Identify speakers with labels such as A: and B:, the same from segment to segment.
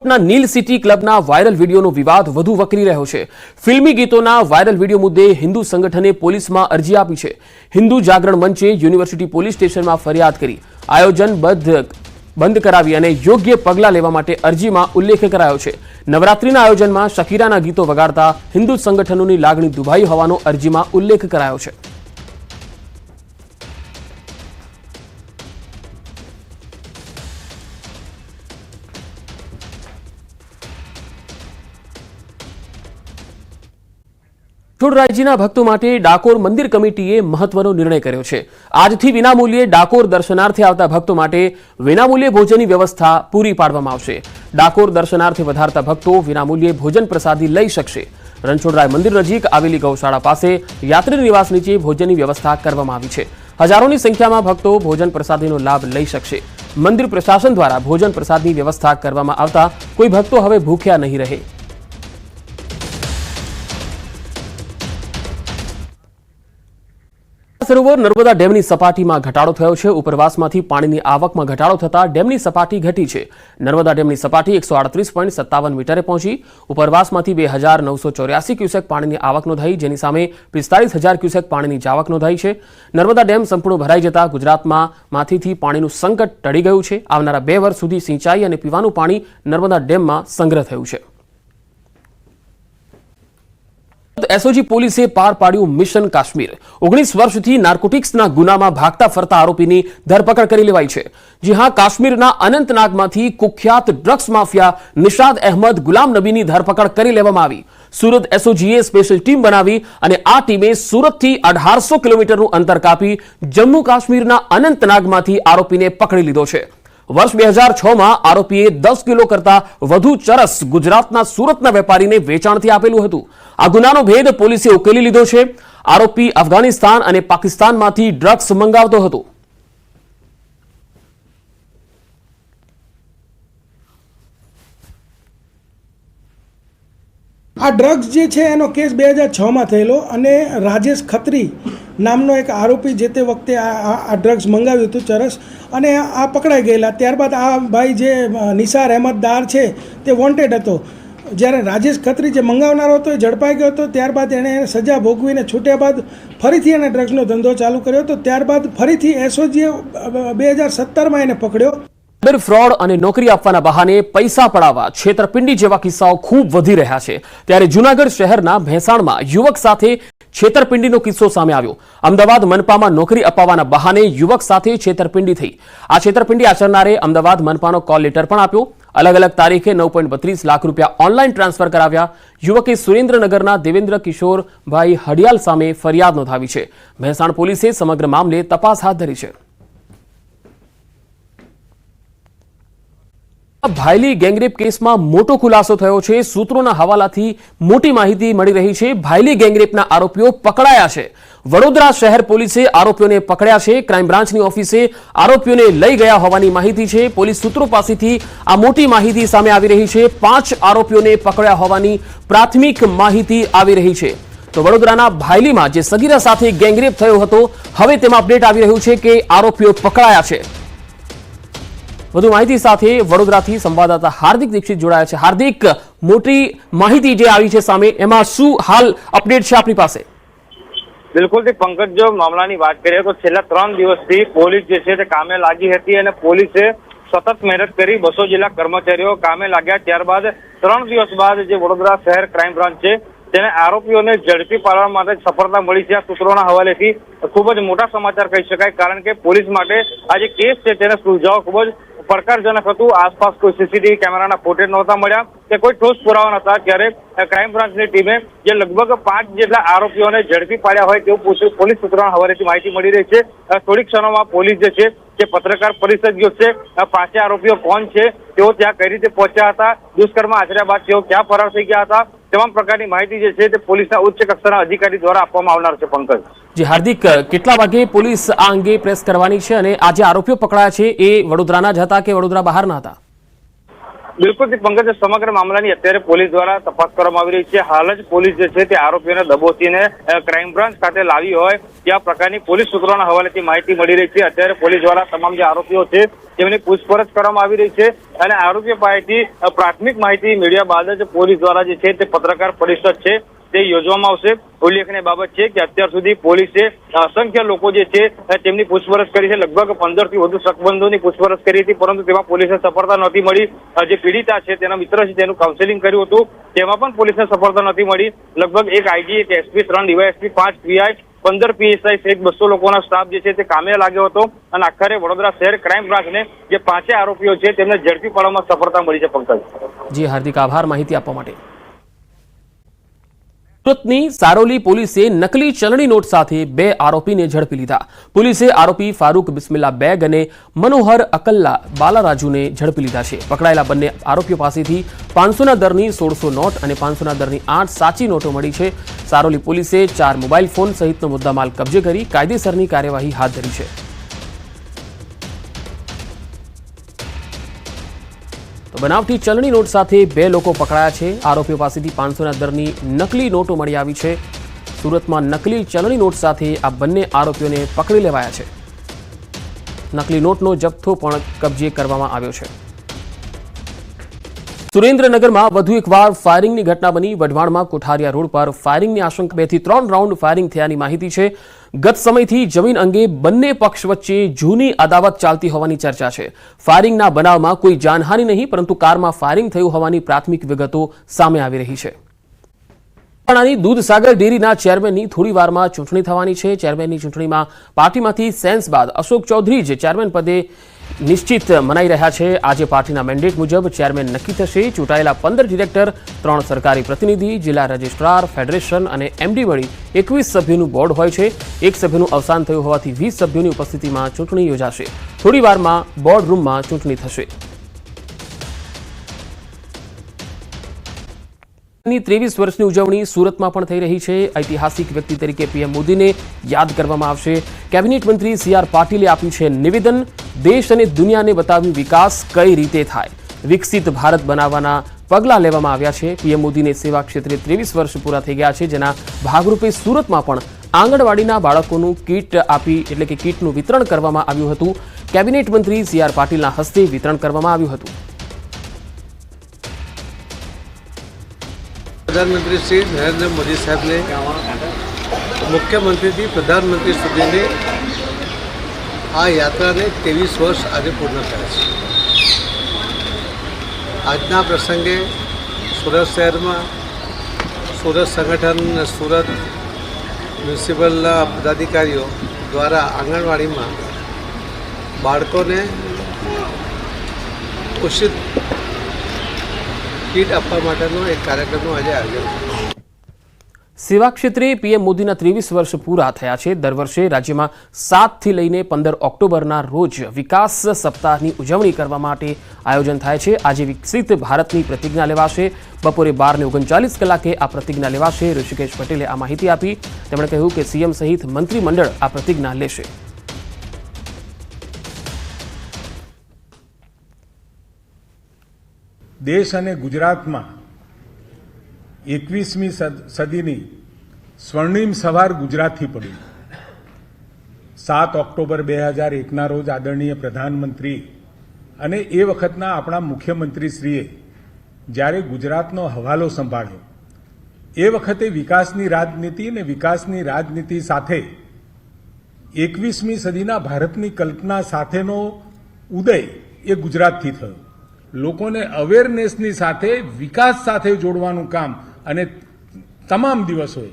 A: નીલ city ક્લબના viral વીડિયોનો વિવાદ વધુ વકરી રહ્યો છે। ફિલ્મી ગીતોના વાયરલ વીડિયો મુદ્દે હિન્દુ સંગઠને પોલીસમાં અરજી આપી છે। હિન્દુ જાગરણ મંચે યુનિવર્સિટી પોલીસ સ્ટેશનમાં ફરિયાદ કરી આયોજન બંધ કરાવી અને યોગ્ય પગલાં લેવા માટે અરજીમાં ઉલ્લેખ કરાયો છે। નવરાત્રિના આયોજનમાં શકીરાના ગીતો વગાડતા હિન્દુ સંગઠનોની લાગણી દુભાઈ હોવાનો અરજીમાં ઉલ્લેખ કરાયો છે। છોટરાયજીના ભક્તો માટે ડાકોર મંદિર કમિટીએ મહત્વનો નિર્ણય કર્યો છે। આજથી વિનામૂલ્યે ડાકોર દર્શનાર્થે આવતા ભક્તો માટે વિનામૂલ્યે ભોજનની વ્યવસ્થા પૂરી પાડવામાં આવશે। ડાકોર દર્શનાર્થે વધારતા ભક્તો વિનામૂલ્યે ભોજન પ્રસાદી લઈ શકશે। રણછોડરાય મંદિર નજીક આવેલી ગૌશાળા પાસે યાત્રી નિવાસ નીચે ભોજનની વ્યવસ્થા કરવામાં આવી છે। હજારોની સંખ્યામાં ભક્તો ભોજન પ્રસાદીનો લાભ લઈ શકશે। મંદિર પ્રશાસન દ્વારા ભોજન પ્રસાદની વ્યવસ્થા કરવામાં આવતા કોઈ ભક્તો હવે ભૂખ્યા નહીં રહે। સરોવર નર્મદા ડેમની સપાટીમાં ઘટાડો થયો છે। ઉપરવાસમાંથી પાણીની આવકમાં ઘટાડો થતા ડેમની સપાટી ઘટી છે। નર્મદા ડેમની સપાટી 138.57 મીટરે પહોંચી। ઉપરવાસમાંથી 2984 ક્યુસેક પાણીની આવક નોંધાઈ, જેની સામે 45,000 ક્યુસેક પાણીની જાવક નોંધાઈ છે। નર્મદા ડેમ સંપૂર્ણ ભરાઈ જતા ગુજરાતમાં માથીથી પાણીનું સંકટ ટળી ગયું છે। આવનારા 2 વર્ષ સુધી સિંચાઈ અને પીવાનું પાણી નર્મદા ડેમમાં સંગ્રહ થયું છે। એસઓજી પોલીસે પાર પાડ્યું મિશન કાશ્મીર। 19 વર્ષથી નાર્કોટિક્સના ગુનામાં ભાગતા ફરતા આરોપીની ધરપકડ કરી લેવાઈ છે। જી હા, કાશ્મીરના અનંતનાગમાંથી કુખ્યાત ડ્રગ્સ માફિયા નિશાદ અહેમદ ગુલામ નબીની ધરપકડ કરી લેવામાં આવી। સુરત એસઓજીએ સ્પેશિયલ ટીમ બનાવી અને આ ટીમે સુરતથી 1800 કિલોમીટરનું અંતર કાપી જમ્મુ કાશ્મીરના અનંતનાગમાંથી આરોપીને પકડી લીધો છે। વર્ષ 2006માં આરોપીએ 10 કિલો કરતા વધુ ચરસ ગુજરાતના સુરતના વેપારીને વેચાણથી આપેલું હતું। આ ગુનાનો ભેદ પોલીસે ઉકેલી લીધો છે। આરોપી અફઘાનિસ્તાન અને પાકિસ્તાનમાંથી ડ્રગ્સ મંગાવતો હતો।
B: આ ડ્રગ્સ જે છે એનો કેસ 2006માં થયેલો અને રાજેશ ખત્રી નામનો એક આરોપી જે તે વખતે આ ડ્રગ્સ મંગાવ્યું હતું ચરસ અને આ પકડાઈ ગયેલા। ત્યારબાદ આ ભાઈ જે નિસાર અહેમદ દાર છે તે વોન્ટેડ હતો। જ્યારે રાજેશ ખત્રી જે મંગાવનારો હતો એ ઝડપાઈ ગયો હતો। ત્યારબાદ એણે સજા ભોગવીને છૂટ્યા બાદ ફરીથી એણે ડ્રગ્સનો ધંધો ચાલુ કર્યો હતો। ત્યારબાદ ફરીથી એસઓજીએ 2017માં એને પકડ્યો।
A: ફ્રોડ અને નોકરી આપવાના બહાને પૈસા પડાવવા છેતરપિંડી જેવા કિસ્સાઓ ખૂબ વધી રહ્યા છે। ત્યારે જૂનાગઢ શહેરના ભેંસાણમાં યુવક સાથે છેતરપિંડીનો કિસ્સો સામે આવ્યો। અમદાવાદ મનપામાં નોકરી અપાવવાના બહાને યુવક સાથે છેતરપિંડી થઈ। આ છેતરપિંડી આચરનારે અમદાવાદ મનપાનો કોલ લેટર પણ આપ્યો। અલગ અલગ તારીખે 9.32 લાખ રૂપિયા ઓનલાઈન ટ્રાન્સફર કરાવ્યા। યુવકે સુરેન્દ્રનગરના દેવેન્દ્ર કિશોરભાઈ હડિયાલ સામે ફરિયાદ નોંધાવી છે। ભેંસાણ પોલીસે સમગ્ર મામલે તપાસ હાથ ધરી છે। ભાયલી ગેંગરેપ કેસમાં મોટો ખુલાસો થયો છે। સૂત્રોના હવાલાથી મોટી માહિતી મળી રહી છે। ભાયલી ગેંગરેપના આરોપીઓ પકડાયા છે। વડોદરા શહેર પોલીસે આરોપીઓને પકડ્યા છે। ક્રાઇમ બ્રાન્ચની ઓફિસે આરોપીઓને લઈ ગયા હોવાની માહિતી છે। પોલીસ સૂત્રો પાસેથી આ મોટી માહિતી સામે આવી રહી છે। 5 આરોપીઓને પકડ્યા હોવાની પ્રાથમિક માહિતી આવી રહી છે। તો વડોદરાના ભાયલીમાં જે સગીરા સાથે ગેંગરેપ થયો હતો, હવે તેમાં અપડેટ આવી રહ્યું છે કે આરોપીઓ પકડાયા છે। વધુ માહિતી સાથે વડોદરાથી સંવાદદાતા હાર્દિક દીક્ષિત જોડાયા છે। હાર્દિક, મોટી માહિતી જે આવી છે સામે, એમાં શું હાલ અપડેટ છે આપની પાસે?
C: બિલકુલ પંકજ, જો મામલાની વાત કરીએ તો છેલ્લા 3 દિવસથી પોલીસ જે છે તે કામે લાગી હતી અને પોલીસે સતત મહેનત કરી 200 જેટલા કર્મચારીઓ કામે લાગ્યા। ત્યારબાદ 3 દિવસ બાદ જે વડોદરા શહેર ક્રાઇમ બ્રાન્ચ છે તેને આરોપીઓને ઝડપી પાડવા માટે સફળતા મળી છે। આ સૂત્રોના હવાલેથી ખૂબ જ મોટા સમાચાર કહી શકાય, કારણ કે પોલીસ માટે આ જે કેસ છે તેને સુલઝાવવા ખૂબ જ પડકારજનક હતું। આસપાસ કોઈ સીસીટીવી કેમેરાના ફૂટેજ નહોતા મળ્યા કે કોઈ ઠોસ પુરાવા નહોતા। ત્યારે ક્રાઇમ બ્રાન્ચની ટીમે જે લગભગ 5 જેટલા આરોપીઓને ઝડપી પાડ્યા હોય તેવું પોલીસ સૂત્રોના હવાલેથી માહિતી મળી રહી છે। થોડીક ક્ષણોમાં પોલીસ જે છે તે પત્રકાર પરિષદ યોજશે। 5 આરોપીઓ કોણ છે, તેઓ ત્યાં કઈ રીતે પહોંચ્યા હતા, દુષ્કર્મ આચર્યા બાદ તેઓ ક્યાં ફરાર થઈ ગયા હતા, તમામ પ્રકારની માહિતી જે છે તે પોલીસના ઉચ્ચ કક્ષાના અધિકારી દ્વારા આપવામાં આવનાર છે। પંકજ
A: જી હાર્દિક, કેટલા વાગે પોલીસ આ અંગે પ્રેસ કરવાની છે અને આ જે આરોપીઓ પકડાયા છે એ વડોદરાના જ હતા કે વડોદરા બહારના હતા?
C: બિલકુલ પંકજ, સમગ્ર મામલાની અત્યારે પોલીસ દ્વારા તપાસ કરવામાં આવી રહી છે. હાલ જ પોલીસ જે છે તે આરોપીઓને દબોચીને ક્રાઇમ બ્રાન્ચ ખાતે લાવી હોય ત્યાં પ્રકારની પોલીસ સૂત્રોના હવાલેથી માહિતી મળી રહી છે. અત્યારે પોલીસ દ્વારા તમામ જે આરોપીઓ છે તેમની પૂછપરછ કરવામાં આવી રહી છે અને આરોપીઓ પાસેથી પ્રાથમિક માહિતી મેળવ્યા બાદ જ પોલીસ દ્વારા જે છે તે પત્રકાર પરિષદ છે તે યોજવામાં આવશે. ઉલ્લેખનીય બાબત છે કે અત્યાર સુધી પોલીસે અસંખ્ય લોકો જે છે તેમની પૂછપરછ કરી છે. લગભગ 15 થી વધુ શકમંદોની પૂછપરછ કરી હતી, પરંતુ તેમાં પોલીસને સફળતા નથી મળી. જે પીડિતા છે તેના મિત્ર છે તેનું કાઉન્સેલિંગ કર્યું હતું, તેમાં પણ પોલીસને સફળતા નથી મળી. લગભગ એક આઈજી, એક એસપી, 3 ડીવાયએસપી, 5 પીઆઈ, 15 પીએસઆઈ સહિત 200 લોકોના સ્ટાફ જે છે તે કામે લાગ્યો હતો અને આખરે વડોદરા શહેર ક્રાઇમ બ્રાન્ચને જે 5 આરોપીઓ છે તેમને ઝડપી પાડવામાં સફળતા મળી છે. પંકજ
A: જી, હાર્દિક આભાર માહિતી આપવા માટે. સુરતની સારોલી પોલીસે નકલી ચલણી નોટ સાથે 2 આરોપીને ઝડપી લીધા. પોલીસે આરોપી ફારૂક બિસ્મિલ્લા બેગ અને મનોહર અકલ્લા બાલારાજુને ઝડપી લીધા છે. પકડાયેલા બંને આરોપીઓ પાસેથી 500ના દરની 1600 નોટ અને 500ના દરની 8 સાચી નોટો મળી છે. સારોલી પોલીસે 4 મોબાઈલ ફોન સહિતનો મુદ્દામાલ કબજે કરી કાયદેસરની કાર્યવાહી હાથ ધરી છે. બનાવટી ચલણી નોટ સાથે 2 લોકો પકડાયા છે. આરોપીઓ પાસેથી 500ના દરની નકલી નોટો મળી આવી છે. સુરતમાં નકલી ચલણી નોટ સાથે આ બંને આરોપીઓને પકડી લેવાયા છે. નકલી નોટનો જથ્થો પણ કબજે કરવામાં આવ્યો છે. સુરેન્દ્રનગરમાં વધુ એકવાર ફાયરિંગની ઘટના બની. વઢવાણમાં કોઠારિયા રોડ પર ફાયરિંગની આશંકા 2 થી 3 રાઉન્ડ ફાયરિંગ થયાની માહિતી છે. ગત સમયથી જમીન અંગે બંને પક્ષ વચ્ચે જૂની અદાવત ચાલતી હોવાની ચર્ચા છે. ફાયરિંગના બનાવમાં કોઈ જાનહાનિ નહીં, પરંતુ કારમાં ફાયરિંગ થયું હોવાની પ્રાથમિક વિગતો સામે આવી રહી છે. દૂધસાગર ડેરીના ચેરમેનની થોડી વારમાં ચૂંટણી થવાની છે. ચેરમેનની ચૂંટણીમાં પાર્ટીમાંથી સેન્સ બાદ અશોક ચૌધરી જ ચેરમેન પદે નિશ્ચિત મનાઈ રહ્યા છે. આજે પાર્ટીના મેન્ડેટ મુજબ ચેરમેન નક્કી થશે. ચૂંટાયેલા 15 ડિરેક્ટર, 3 સરકારી પ્રતિનિધિ, જિલ્લા રજિસ્ટ્રાર, ફેડરેશન અને એમડી મળી 21 સભ્યોનું બોર્ડ હોય છે. એક સભ્યનું અવસાન થયું હોવાથી 20 સભ્યોની ઉપસ્થિતિમાં ચૂંટણી યોજાશે. થોડી વારમાં બોર્ડ રૂમમાં ચૂંટણી થશે. 23 વર્ષની ઉજવણી સુરતમાં પણ થઈ રહી છે. ઐતિહાસિક વ્યક્તિ તરીકે પીએમ મોદીને યાદ કરવામાં આવશે. કેબિનેટ મંત્રી CR પાટીલે આપ્યું છે નિવેદન. દેશ અને દુનિયાને બતાવ્યું વિકાસ કઈ રીતે થાય. વિકસિત ભારત બનાવવાના પગલાં લેવામાં આવ્યા છે. પીએમ મોદીને સેવા ક્ષેત્રે 23 વર્ષ પૂરા થઈ ગયા છે, જેના ભાગરૂપે સુરતમાં પણ આંગણવાડીના બાળકોનું કીટ આપી એટલે કે કીટનું વિતરણ કરવામાં આવ્યું હતું. કેબિનેટ મંત્રી CR પાટીલના હસ્તે વિતરણ કરવામાં આવ્યું હતું.
D: प्रधानमंत्री श्री नरेंद्र मोदी साहब ने मुख्यमंत्री થી પ્રધાનમંત્રી સુધીની આ યાત્રાને 23 વર્ષ આજે પૂર્ણ થયા છે. આજના પ્રસંગે સુરત શહેરમાં સુરત સંગઠન અને સુરત મ્યુનિસિપલના પદાધિકારીઓ દ્વારા આંગણવાડીમાં બાળકોને ઉચિત કીટ આપવા માટેનો એક કાર્યક્રમનું આજે આયોજન.
A: સેવા ક્ષેત્રે પીએમ મોદીના 23 વર્ષ પૂરા થયા છે. દર વર્ષે રાજ્યમાં 7 થી લઈને 15 ઓક્ટોબરના રોજ વિકાસ સપ્તાહની ઉજવણી કરવા માટે આયોજન થાય છે. આજે વિકસિત ભારતની પ્રતિજ્ઞા લેવાશે. બપોરે 12:39 કલાકે આ પ્રતિજ્ઞા લેવાશે. ઋષિકેશ પટેલે આ માહિતી આપી. તેમણે કહ્યું કે સીએમ સહિત મંત્રીમંડળ આ પ્રતિજ્ઞા લેશે.
E: દેશ અને ગુજરાતમાં 21મી સદીની સ્વર્ણિમ સવાર ગુજરાતથી પડી. 7 ઓક્ટોબર 2001ના રોજ આદરણીય પ્રધાનમંત્રી અને એ વખતના આપણા મુખ્યમંત્રીશ્રીએ જ્યારે ગુજરાતનો હવાલો સંભાળ્યો, એ વખતે વિકાસની રાજનીતિ અને વિકાસની રાજનીતિ સાથે 21મી સદીના ભારતની કલ્પના સાથેનો ઉદય એ ગુજરાતથી થયો. લોકોને અવેરનેસની સાથે વિકાસ સાથે જોડવાનું કામ અને તમામ દિવસોએ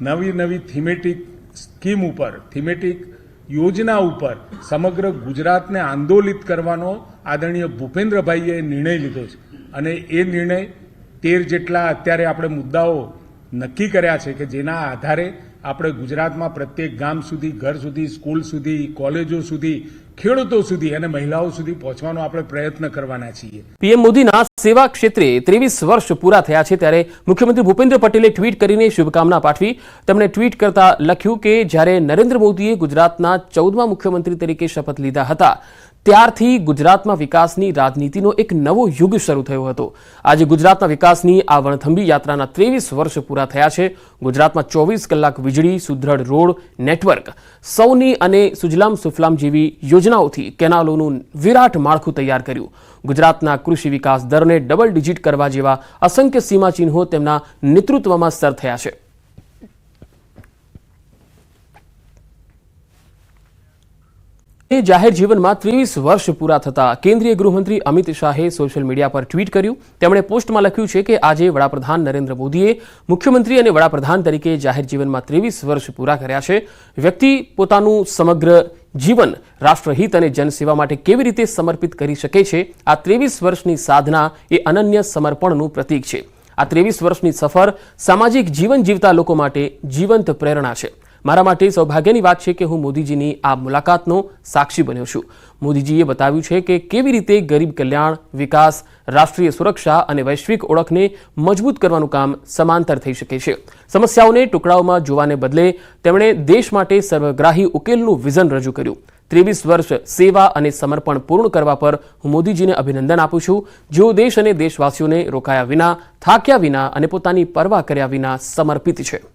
E: નવી નવી થીમેટિક સ્કીમ ઉપર, થીમેટિક યોજના ઉપર સમગ્ર ગુજરાતને આંદોલિત કરવાનો આદરણીય ભૂપેન્દ્રભાઈએ નિર્ણય લીધો છે. અને એ નિર્ણય 13 જેટલા અત્યારે આપણે મુદ્દાઓ નક્કી કર્યા છે કે જેના આધારે આપણે ગુજરાતમાં પ્રત્યેક ગામ સુધી, ઘર સુધી, સ્કૂલ સુધી, કોલેજો સુધી, ખેડૂતો સુધી અને મહિલાઓ સુધી પહોંચવાનો આપણે પ્રયત્ન કરવાના છીએ.
A: પીએમ મોદીના સેવા ક્ષેત્રે 23 વર્ષ પૂરા થયા છે ત્યારે મુખ્યમંત્રી ભૂપેન્દ્ર પટેલે ટ્વીટ કરીને શુભકામના પાઠવી. તેમણે ટ્વીટ કરતા લખ્યું કે જ્યારે નરેન્દ્ર મોદીએ ગુજરાતના 14મા મુખ્યમંત્રી તરીકે શપથ લીધા હતા ત્યારથી ગુજરાતમાં વિકાસની રાજનીતિનો એક નવો યુગ શરૂ થયો હતો. આજે ગુજરાતના વિકાસની આ વણથંભી યાત્રાના 23 વર્ષ પૂરા થયા છે. ગુજરાતમાં 24 કલાક વીજળી, સુદૃઢ રોડ નેટવર્ક, સૌની અને સુજલામ સુફલામ જેવી યોજનાઓથી કેનાલોનું વિરાટ માળખું તૈયાર કર્યું. ગુજરાતના કૃષિ વિકાસ દરને ડબલ ડિજિટ કરવા જેવા અસંખ્ય સીમાચિહ્નો તેમના નેતૃત્વમાં સર થયા છે. જાહેર જીવનમાં 23 વર્ષ પૂરા થતા કેન્દ્રીય ગૃહમંત્રી અમિત શાહે સોશિયલ મીડિયા પર ટ્વીટ કર્યું. તેમણે પોસ્ટમાં લખ્યું છે કે આજે વડાપ્રધાન નરેન્દ્ર મોદીએ મુખ્યમંત્રી અને વડાપ્રધાન તરીકે જાહેર જીવનમાં 23 વર્ષ પૂરા કર્યા છે. વ્યક્તિ પોતાનું સમગ્ર જીવન રાષ્ટ્રહિત અને જનસેવા માટે કેવી રીતે સમર્પિત કરી શકે છે, આ 23 વર્ષની સાધના એ અનન્ય સમર્પણનું પ્રતીક છે. આ 23 વર્ષની સફર સામાજિક જીવન જીવતા લોકો માટે જીવંત પ્રેરણા છે. મારા માટે સૌભાગ્યની વાત છે કે હું મોદીજીની આ મુલાકાતનો સાક્ષી બન્યો છું. મોદીજીએ બતાવ્યું છે કે કેવી રીતે ગરીબ કલ્યાણ, વિકાસ, રાષ્ટ્રીય સુરક્ષા અને વૈશ્વિક ઓળખને મજબૂત કરવાનું કામ સમાંતર થઈ શકે છે. સમસ્યાઓને ટુકડાઓમાં જોવાને બદલે તેમણે દેશ માટે સર્વગ્રાહી ઉકેલનું વિઝન રજૂ કર્યું. 23 વર્ષ સેવા અને સમર્પણ પૂર્ણ કરવા પર હું મોદીજીને અભિનંદન આપું છું, જેઓ દેશ અને દેશવાસીઓને રોકાયા વિના, થાક્યા વિના અને પોતાની પરવા કર્યા વિના સમર્પિત છે.